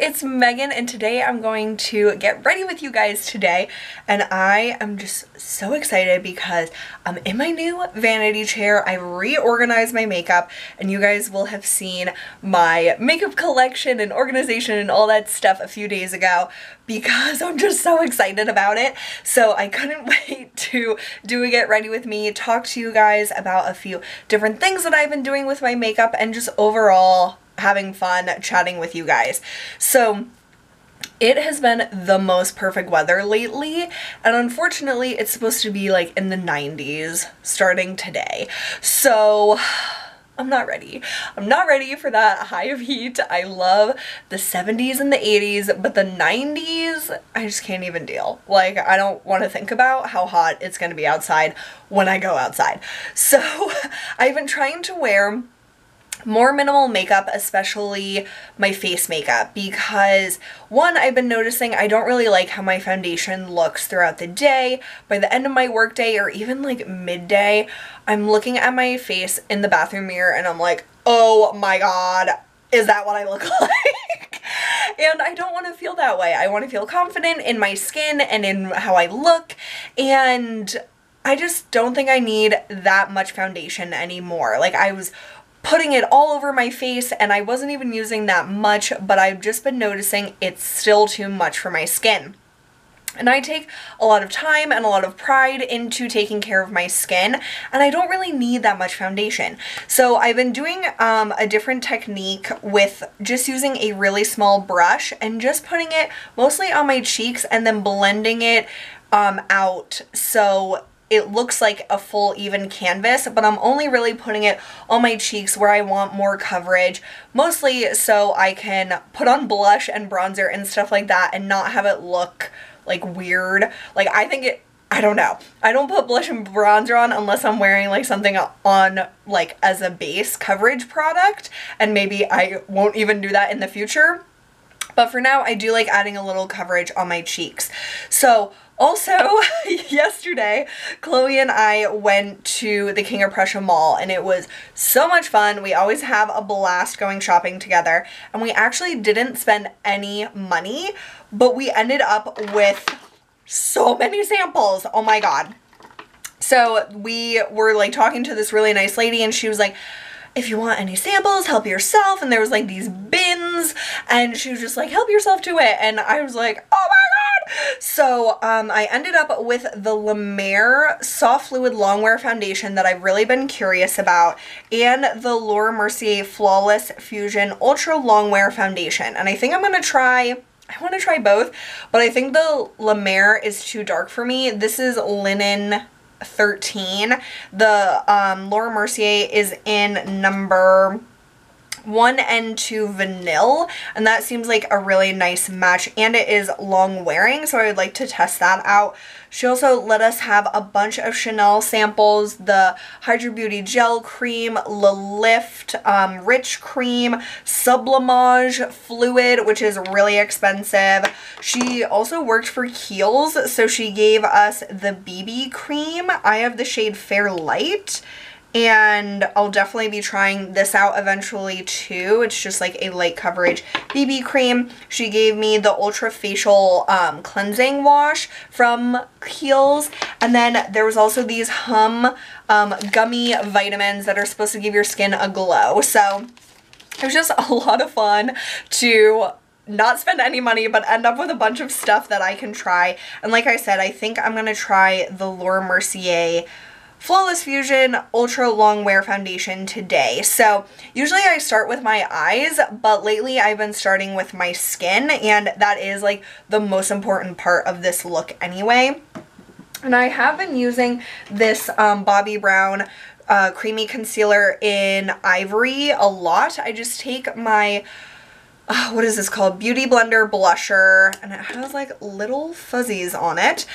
it's Megan, and today I'm going to get ready with you guys today, and I am just so excited because I'm in my new vanity chair. I reorganized my makeup, and you guys will have seen my makeup collection and organization and all that stuff a few days ago because I'm just so excited about it. So I couldn't wait to do a get ready with me, talk to you guys about a few different things that I've been doing with my makeup, and just overall having fun chatting with you guys. So it has been the most perfect weather lately, and unfortunately it's supposed to be like in the 90s starting today. So I'm not ready. I'm not ready for that high of heat. I love the 70s and the 80s, but the 90s, I just can't even deal. Like, I don't want to think about how hot it's going to be outside when I go outside. So I've been trying to wear more minimal makeup, especially my face makeup, because one, I've been noticing I don't really like how my foundation looks throughout the day. By the end of my workday or even like midday, I'm looking at my face in the bathroom mirror and I'm like, oh my god, is that what I look like? And I don't want to feel that way. I want to feel confident in my skin and in how I look, and I just don't think I need that much foundation anymore. Like, I was putting it all over my face and I wasn't even using that much, but I've just been noticing it's still too much for my skin. And I take a lot of time and a lot of pride into taking care of my skin, and I don't really need that much foundation. So I've been doing a different technique with just using a really small brush and just putting it mostly on my cheeks and then blending it out so it looks like a full even canvas, but I'm only really putting it on my cheeks where I want more coverage, mostly so I can put on blush and bronzer and stuff like that and not have it look like weird. Like, I don't know. I don't put blush and bronzer on unless I'm wearing like something on like as a base coverage product, and maybe I won't even do that in the future. But for now, I do like adding a little coverage on my cheeks. So also, yesterday, Chloe and I went to the King of Prussia Mall, and it was so much fun. We always have a blast going shopping together, and we actually didn't spend any money, but we ended up with so many samples. Oh my god. So we were like talking to this really nice lady, and she was like, if you want any samples, help yourself. And there was like these bins, and she was just like, help yourself to it. And I was like, oh my god. So I ended up with the La Soft Fluid Longwear Foundation that I've really been curious about, and the Laura Mercier Flawless Fusion Ultra Longwear Foundation. And I think I want to try both, but I think the La Mer is too dark for me. This is Linen 13. The Laura Mercier is in number 1 and 2 Vanille, and that seems like a really nice match, and it is long wearing, so I would like to test that out. She also let us have a bunch of Chanel samples, the Hydra Beauty Gel Cream, Le Lift Rich Cream, Sublimage Fluid, which is really expensive. She also worked for Kiehl's, so she gave us the BB Cream. I have the shade Fair Light, and I'll definitely be trying this out eventually too. It's just like a light coverage BB cream. She gave me the Ultra Facial Cleansing Wash from Kiehl's. And then there was also these Hum gummy vitamins that are supposed to give your skin a glow. So it was just a lot of fun to not spend any money but end up with a bunch of stuff that I can try. And like I said, I think I'm going to try the Laura Mercier Flawless Fusion Ultra Longwear Foundation today. So usually I start with my eyes, but lately I've been starting with my skin, and that is like the most important part of this look anyway. And I have been using this Bobbi Brown creamy concealer in Ivory a lot. I just take my what is this called? Beauty Blender blusher, and it has like little fuzzies on it.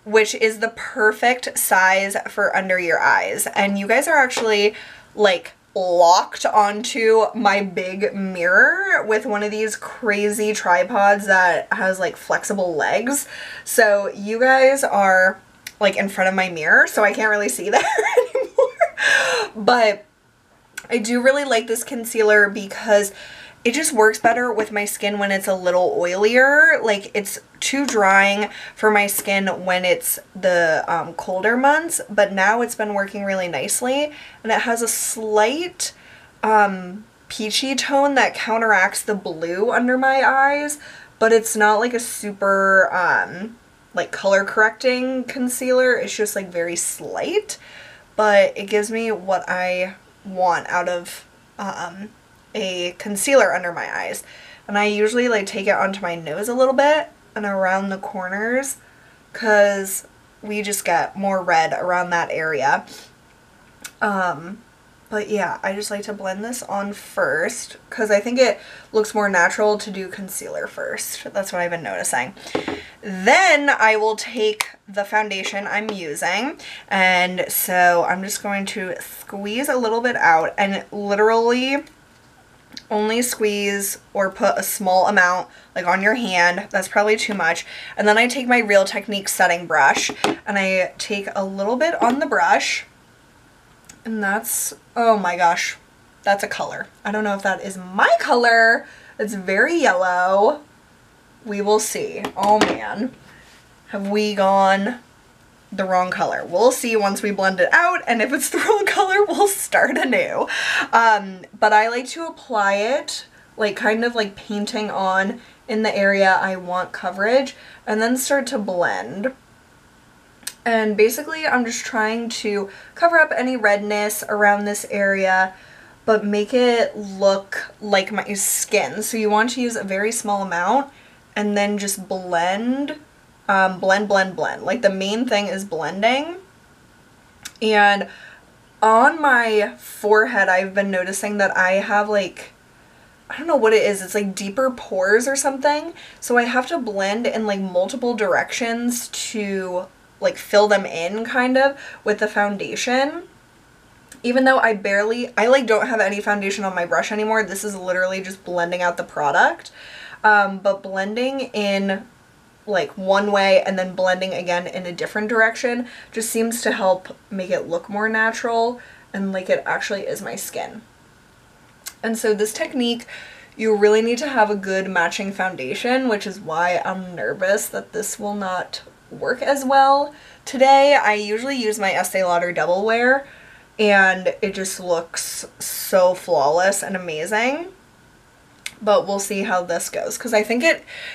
Which is the perfect size for under your eyes. And you guys are actually like locked onto my big mirror with one of these crazy tripods that has like flexible legs. So you guys are like in front of my mirror, so I can't really see that anymore. But I do really like this concealer because it just works better with my skin when it's a little oilier. Like, it's too drying for my skin when it's the colder months, but now it's been working really nicely, and it has a slight peachy tone that counteracts the blue under my eyes, but it's not like a super like color correcting concealer. It's just like very slight, but it gives me what I want out of a concealer under my eyes. And I usually like take it onto my nose a little bit and around the corners, because we just get more red around that area. But yeah, I just like to blend this on first because I think it looks more natural to do concealer first. That's what I've been noticing. Then I will take the foundation I'm using, and so I'm just going to squeeze a little bit out, and literally only squeeze or put a small amount like on your hand. That's probably too much. And then I take my Real Technique setting brush and I take a little bit on the brush, and that's, oh my gosh, that's a color. I don't know if that is my color. It's very yellow. We will see. Oh man, have we gone the wrong color? We'll see once we blend it out, and if it's the wrong color, we'll start anew. But I like to apply it like kind of like painting on in the area I want coverage, and then start to blend. And basically I'm just trying to cover up any redness around this area, but make it look like my skin. So you want to use a very small amount and then just blend, blend. Like, the main thing is blending. And on my forehead, I've been noticing that I have like, I don't know what it is. It's like deeper pores or something. So I have to blend in like multiple directions to like fill them in kind of with the foundation. Even though I like don't have any foundation on my brush anymore. This is literally just blending out the product. But blending in like one way and then blending again in a different direction just seems to help make it look more natural and like it actually is my skin. And so this technique, you really need to have a good matching foundation, which is why I'm nervous that this will not work as well today. I usually use my Estee Lauder Double Wear, and it just looks so flawless and amazing. But we'll see how this goes, because I think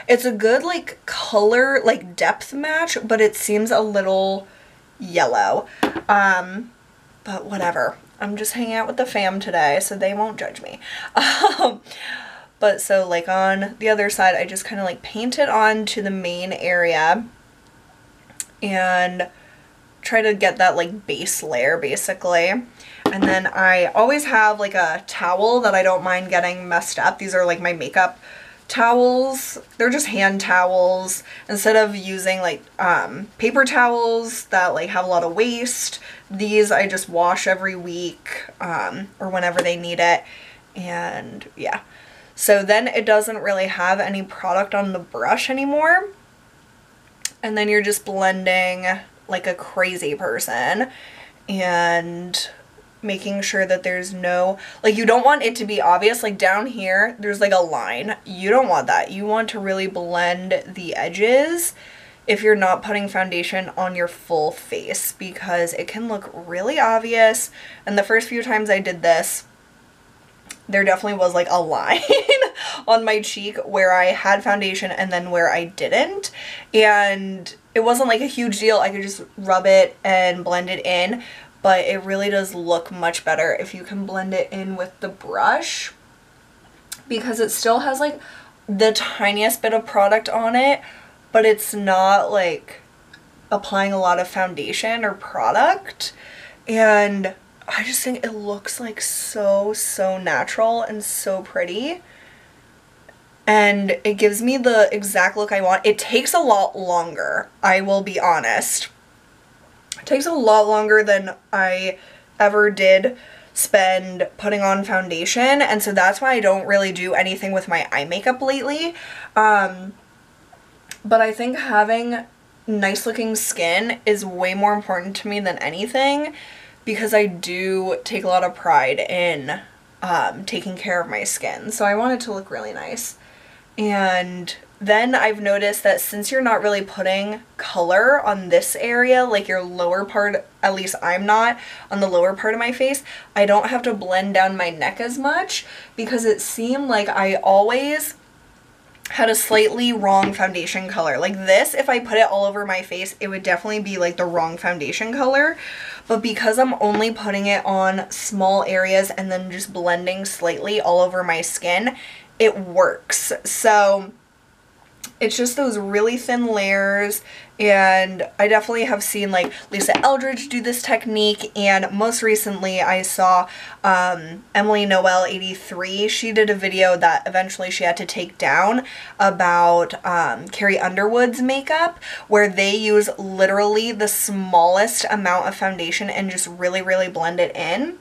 it's a good like color, like depth match, but it seems a little yellow. But whatever. I'm just hanging out with the fam today, so they won't judge me. But so like on the other side, I just kind of like paint it on to the main area and try to get that like base layer basically. And then I always have like a towel that I don't mind getting messed up. These are like my makeup towels. They're just hand towels. Instead of using like paper towels that like have a lot of waste, these I just wash every week or whenever they need it. And yeah, so then it doesn't really have any product on the brush anymore. And then you're just blending like a crazy person and making sure that there's no, like, you don't want it to be obvious, like down here there's like a line. You don't want that. You want to really blend the edges if you're not putting foundation on your full face, because it can look really obvious. And the first few times I did this, there definitely was like a line on my cheek where I had foundation and then where I didn't, and it wasn't like a huge deal. I could just rub it and blend it in, but it really does look much better if you can blend it in with the brush, because it still has like the tiniest bit of product on it, but it's not like applying a lot of foundation or product. And I just think it looks like so natural and so pretty, and it gives me the exact look I want. It takes a lot longer, I will be honest. It takes a lot longer than I ever did spend putting on foundation, and so that's why I don't really do anything with my eye makeup lately. But I think having nice looking skin is way more important to me than anything, because I do take a lot of pride in taking care of my skin. So I want it to look really nice. And then I've noticed that since you're not really putting color on this area, like your lower part, at least I'm not, on the lower part of my face, I don't have to blend down my neck as much, because it seemed like I always had a slightly wrong foundation color. Like this, if I put it all over my face, it would definitely be like the wrong foundation color. But because I'm only putting it on small areas and then just blending slightly all over my skin, it works. So it's just those really thin layers, and I definitely have seen like Lisa Eldridge do this technique, and most recently I saw Emily Noel 83. She did a video that eventually she had to take down about Carrie Underwood's makeup, where they use literally the smallest amount of foundation and just really blend it in.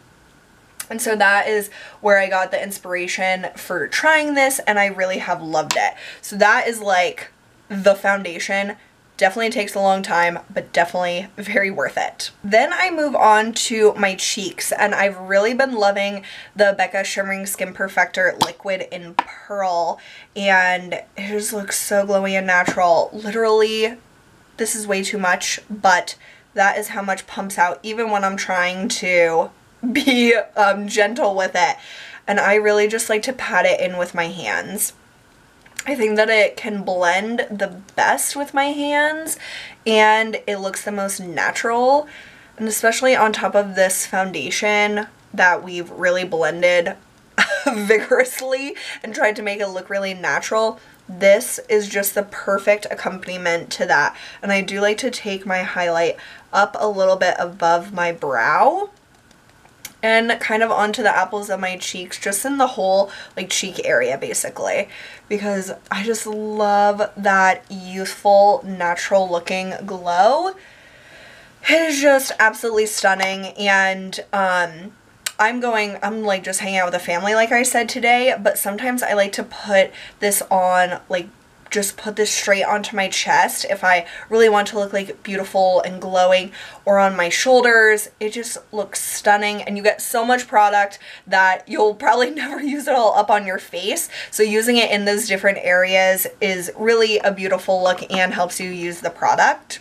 And so that is where I got the inspiration for trying this, and I really have loved it. So that is like the foundation. Definitely takes a long time, but definitely very worth it. Then I move on to my cheeks, and I've really been loving the Becca Shimmering Skin Perfector Liquid in Pearl, and it just looks so glowy and natural. Literally, this is way too much, but that is how much pumps out even when I'm trying to be gentle with it. And I really just like to pat it in with my hands. I think that it can blend the best with my hands, and it looks the most natural, and especially on top of this foundation that we've really blended vigorously and tried to make it look really natural. This is just the perfect accompaniment to that. And I do like to take my highlight up a little bit above my brow and kind of onto the apples of my cheeks, just in the whole like cheek area basically, because I just love that youthful, natural looking glow. It is just absolutely stunning. And I'm like just hanging out with the family like I said today, but sometimes I like to put this on, like just put this straight onto my chest if I really want to look like beautiful and glowing, or on my shoulders. It just looks stunning, and you get so much product that you'll probably never use it all up on your face. So using it in those different areas is really a beautiful look and helps you use the product.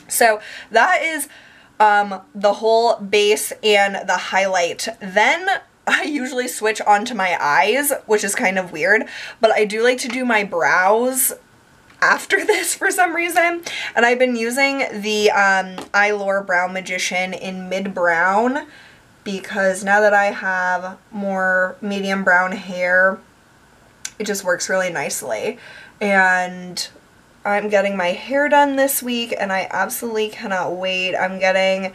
So that is the whole base and the highlight. Then I usually switch onto my eyes, which is kind of weird, but I do like to do my brows after this for some reason. And I've been using the Eylure Brow Magician in mid brown, because now that I have more medium brown hair, it just works really nicely. And I'm getting my hair done this week, and I absolutely cannot wait. I'm getting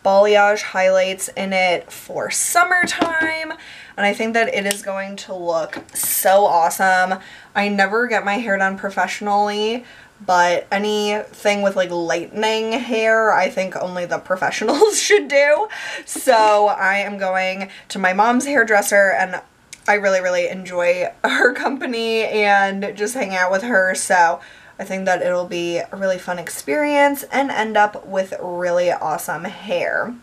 balayage highlights in it for summertime, and I think that it is going to look so awesome. I never get my hair done professionally, but anything with like lightening hair, I think only the professionals should do. So I am going to my mom's hairdresser, and I really enjoy her company and just hang out with her. So I think that it'll be a really fun experience and end up with really awesome hair.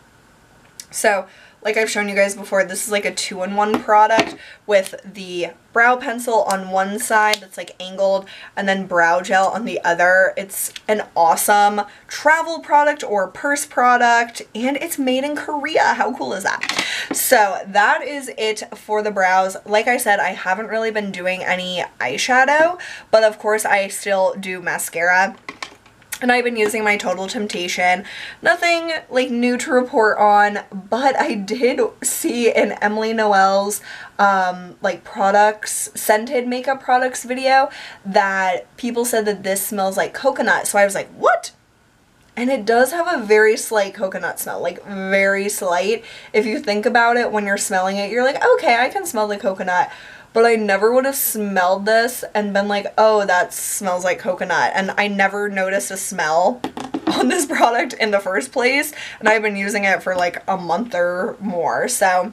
So like I've shown you guys before, this is like a 2-in-1 product with the brow pencil on one side that's like angled, and then brow gel on the other. It's an awesome travel product or purse product, and it's made in Korea. How cool is that? So that is it for the brows. Like I said, I haven't really been doing any eyeshadow, but of course I still do mascara. And I've been using my Total Temptation. Nothing like new to report on, but I did see in Emily Noel's like products, scented makeup products video, that people said that this smells like coconut. So I was like, what? And it does have a very slight coconut smell, like very slight. If you think about it, when you're smelling it, you're like, okay, I can smell the coconut. But I never would have smelled this and been like, oh, that smells like coconut. And I never noticed a smell on this product in the first place. And I've been using it for like a month or more. So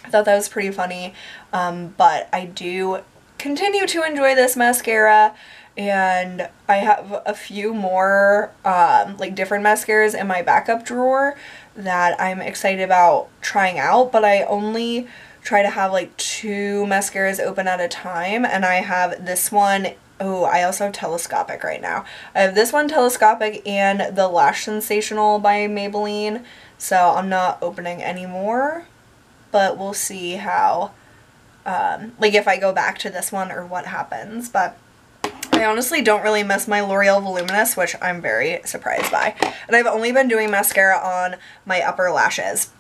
I thought that was pretty funny. But I do continue to enjoy this mascara. And I have a few more like different mascaras in my backup drawer that I'm excited about trying out. But I only try to have like 2 mascaras open at a time, and I have this one. Oh, I also have telescopic right now. I have this one telescopic and the Lash Sensational by Maybelline, so I'm not opening anymore, but we'll see how, like if I go back to this one or what happens. But I honestly don't really miss my L'Oreal Voluminous, which I'm very surprised by. And I've only been doing mascara on my upper lashes.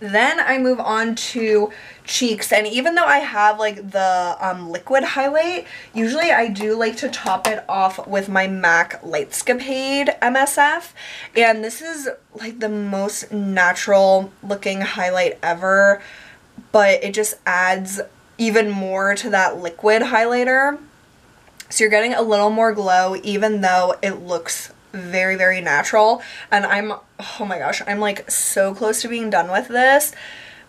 Then I move on to cheeks, and even though I have like the liquid highlight, usually I do like to top it off with my MAC Lightscapade MSF, and this is like the most natural looking highlight ever, but it just adds even more to that liquid highlighter. So you're getting a little more glow even though it looks very, very natural. And oh my gosh, I'm like so close to being done with this,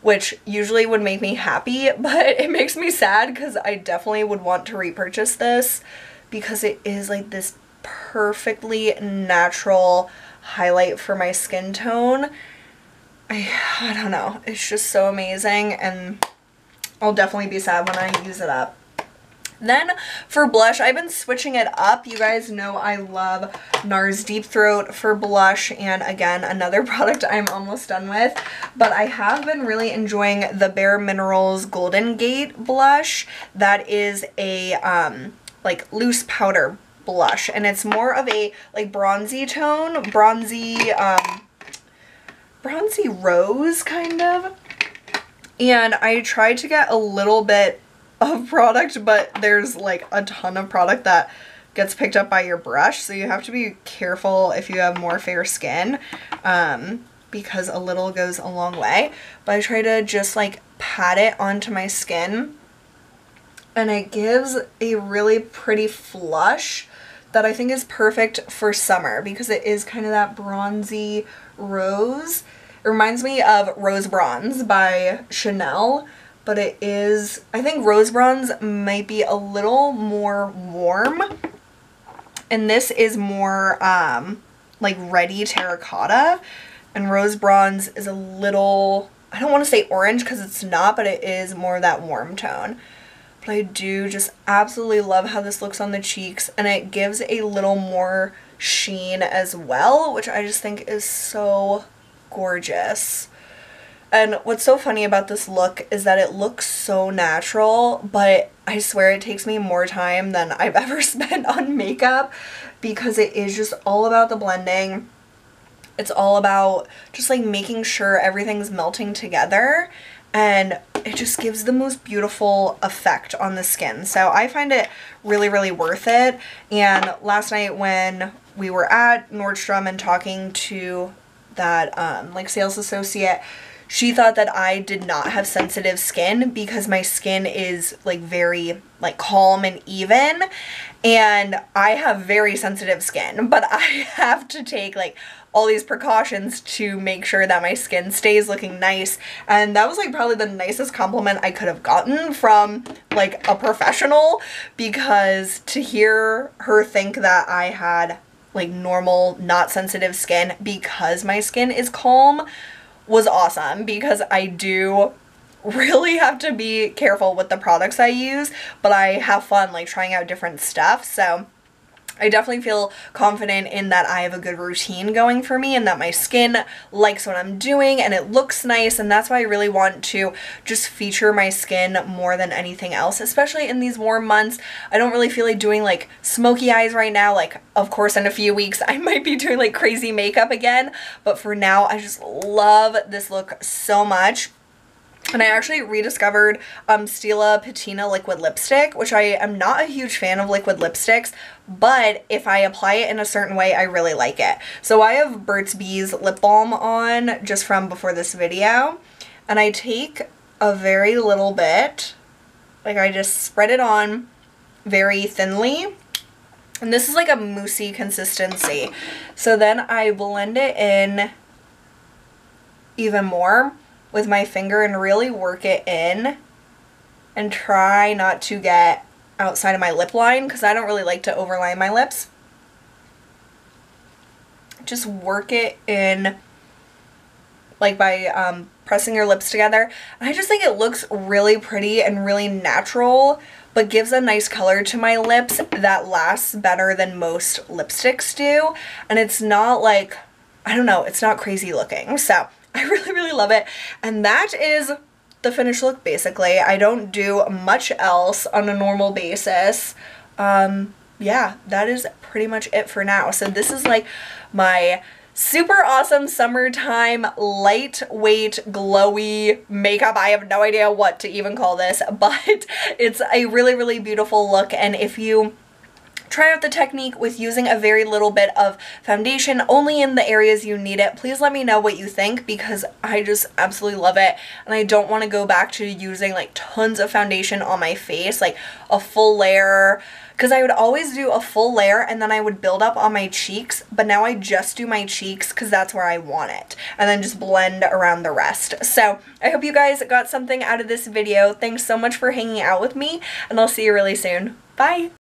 which usually would make me happy, but it makes me sad because I definitely would want to repurchase this because it is like this perfectly natural highlight for my skin tone. I don't know, it's just so amazing, and I'll definitely be sad when I use it up. Then for blush, I've been switching it up. You guys know I love NARS Deep Throat for blush, and again, another product I'm almost done with. But I have been really enjoying the Bare Minerals Golden Gate blush. That is a like loose powder blush, and it's more of a like bronzy tone, bronzy rose kind of. And I tried to get a little bit of product, but there's like a ton of product that gets picked up by your brush, so you have to be careful if you have more fair skin, because a little goes a long way. But I try to just like pat it onto my skin, and it gives a really pretty flush that I think is perfect for summer because it is kind of that bronzy rose. It reminds me of Rose Bronze by Chanel, but it is, I think Rose Bronze might be a little more warm, and this is more like reddy terracotta, and Rose Bronze is a little, I don't want to say orange because it's not, but it is more that warm tone. But I do just absolutely love how this looks on the cheeks, and it gives a little more sheen as well, which I just think is so gorgeous. And what's so funny about this look is that it looks so natural, but I swear it takes me more time than I've ever spent on makeup because it is just all about the blending. It's all about just like making sure everything's melting together, and it just gives the most beautiful effect on the skin. So I find it really, really worth it. And last night when we were at Nordstrom and talking to that like sales associate, she thought that I did not have sensitive skin because my skin is like very like calm and even, and I have very sensitive skin, but I have to take like all these precautions to make sure that my skin stays looking nice. And that was like probably the nicest compliment I could have gotten from like a professional, because to hear her think that I had like normal, not sensitive skin because my skin is calm was awesome, because I do really have to be careful with the products I use, but I have fun like trying out different stuff. So I definitely feel confident in that I have a good routine going for me and that my skin likes what I'm doing and it looks nice, and that's why I really want to just feature my skin more than anything else, especially in these warm months. I don't really feel like doing like smoky eyes right now. Like, of course, in a few weeks I might be doing like crazy makeup again, but for now I just love this look so much. And I actually rediscovered Stila Patina liquid lipstick, which I am not a huge fan of liquid lipsticks, but if I apply it in a certain way, I really like it. So I have Burt's Bees lip balm on just from before this video, and I take a very little bit, like I just spread it on very thinly, and this is like a moussey consistency. So then I blend it in even more with my finger and really work it in, and try not to get outside of my lip line because I don't really like to overline my lips. Just work it in like by pressing your lips together. And I just think it looks really pretty and really natural, but gives a nice color to my lips that lasts better than most lipsticks do. And it's not like, I don't know, it's not crazy looking. So I really, really love it. And that is the finished look basically. I don't do much else on a normal basis. Yeah, that is pretty much it for now. So this is like my super awesome summertime lightweight glowy makeup. I have no idea what to even call this, but it's a really, really beautiful look. And if you try out the technique with using a very little bit of foundation only in the areas you need it, please let me know what you think, because I just absolutely love it. And I don't want to go back to using like tons of foundation on my face, like a full layer, because I would always do a full layer and then I would build up on my cheeks, but now I just do my cheeks because that's where I want it, and then just blend around the rest. So I hope you guys got something out of this video. Thanks so much for hanging out with me, and I'll see you really soon. Bye!